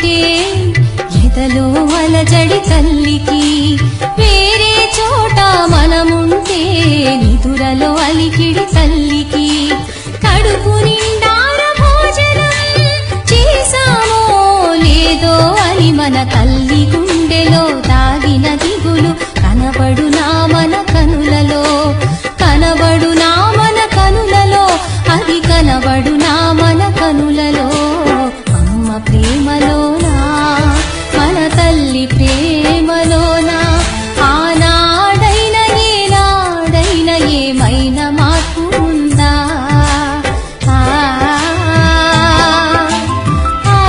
అంటే ఎదలో అలజడి తల్లికి, వేరే చోట మనముంటే నిదురలో అలికిడి తల్లికి. కడుపు నిండార భోజనం చేశామో లేదో అని మన తల్లి గుండెలో దాగిన దిగులు కనబడునా మన కనులలో, కనబడునా మన కనులలో, అది కనబడునా మన కనులలో. అమ్మ ప్రేమలోనా, మన తల్లి ప్రేమలోనా, ఆనాడైన ఏనాడైన ఏమైనా మార్పు ఉందా? ఆ ఆ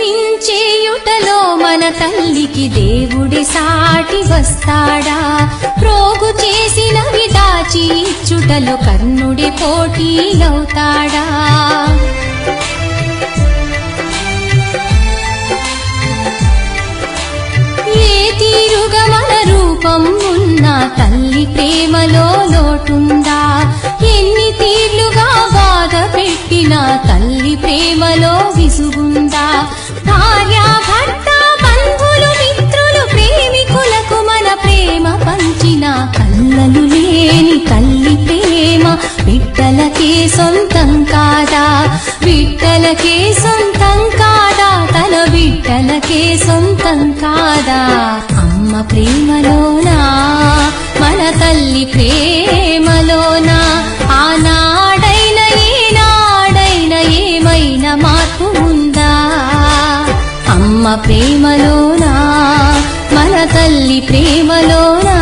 క్షమించేయుటలో మన తల్లికి దేవుడి సాటి వస్తాడా? ప్రోగు చేసినవి దాచి ఇచ్చుటలో కర్ణుడి పోటీలవుతాడా? ఏ తీరుగా మన రూపం ఉన్న తల్లి ప్రేమలో లోటుందా? ఎన్ని తీర్లుగా బాధ పెట్టిన తల్లి ప్రేమలో విసుగుందా? భార్య భర్త బంధువులు మిత్రులు ప్రేమికులకు మన ప్రేమ పంచిన కళ్ళలు లేని తల్లి ప్రేమ బిడ్డలకే సొంతం కాదా? బిడ్డలకే సొంతం కాదా? తన బిడ్డలకే సొంతం కాదా? అమ్మ ప్రేమలోనా, మన తల్లి ప్రేమలోనా, ఆనాడైన ఏనాడైన ఏమైనా మార్పు ఉందా? అమ్మ ప్రేమలోనా, మన తల్లి ప్రేమలోనా,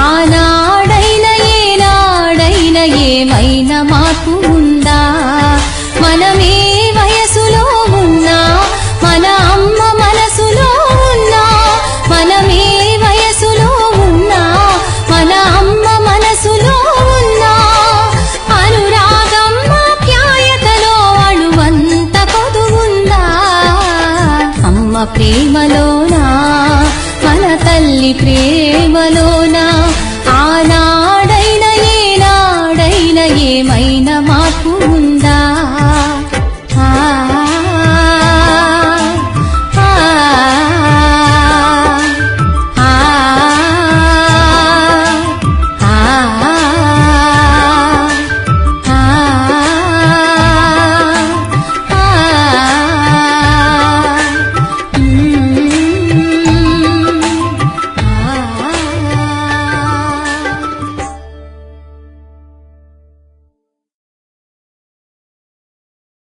ఆనాడైన ఏనాడైన ఏమైనా మార్పు ఉందా?